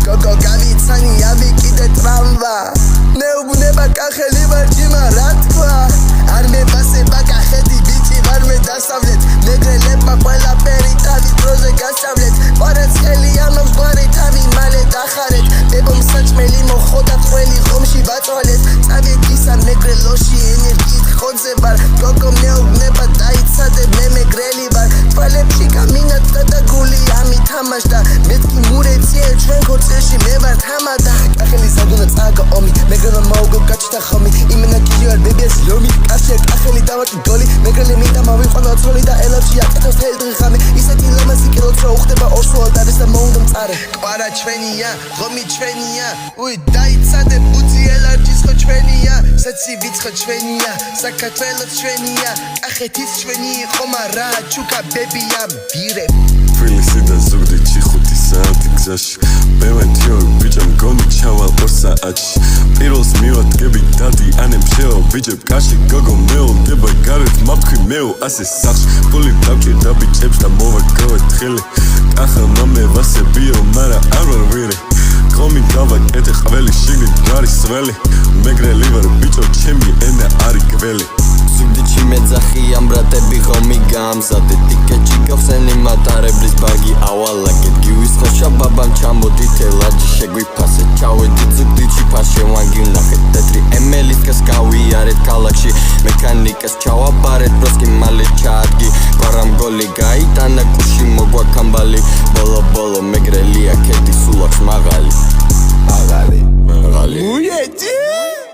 გოგო გავიცანი ავიკიდე ტრამვა მეუბნება კახელი ვარ ჯიმა რა თქვა არ მებასება კახეთი ბიჭი ვარ მე დასავლეთ მეგრელებმა ყველაფერი თავის დროზე გასწავლეთ ყვარაც ხელი ამობს გვარი თავი მალე დახარეთ ბებომ საჭმელი მოხოდა ყველი ხომში ვაწვალეთ წავედ ისა მეგრელოში ენერგიით ხოძე ვარ გოგო მეუბნება დაიცადე მე მეგრელი ვარ თვალებში გამინათდა და გული ამითამაშდა მეთქი მურეციე ჩვენ ქორწილში მე ვარ თამადა კახელი საგუნა წაგო ომი მეგრელმა მოუგო გაჩნდა ხომი იმენა გიჟი ვარ ბებიას ლომი კაშია კახელი დავაკი გოლი მეგრელი მინდა მოვიყვანო ცოლი და ელებში აკეთოს თელ დღიხამი ისეთი ლამაზი კილოც რო უხდება ორსო ალტარის და მოუნდა მწარე ყვარა ჩვენია ღომი ჩვენია უი დაიცადე ბუძი ელარჯის ხო ჩვენია საცი ვიცხო ჩვენია საქართველოს ჩვენია კახეთის ჩვენი იყო მარა ჩუკა ბებია ბირე თბილისი და ზუგდიდში 5 საათი გზაში მე ვეთიო ბიჭა მგონი ჩავალ 2 საათში პირველს მივადგები დადი ანემ შეო ბიჭებ კაში გოგო მეულდება გარეთ მაფქვი მეო ასე სახში ფული დავჭირდა ბიჭებს და მოვაგავე თხელი კახა მამე ვასებიო მარა არ ვარ ვირე ხომი დავაკეთე ყველი შიგნით ჯარის სველი მეგრელი ვარ ბიჭო ჩემი ენა არი გველი ზუგდიდში მეძახი ამ ბრატები ხომი გამზადე ტიკეტში გავხსენი მატარებლის ბაგი ავალაგეთ გივისხო შაბაბამ ჩამოდით ელარჯი შეგვიფასე ჩავედით ზუგდიდში ფასე ვანგილნახეთ თეთრი ემელისკას გავიარეთ ქალაქში მექანიკას ჩავაბარეთ პროსკი მალე ჩაადგი ვარამ გოლი გაიტანა კუში მოგვა კამბალი ბოლო მეგრელია ქედი სულ აქვს მაღალი უიეჯი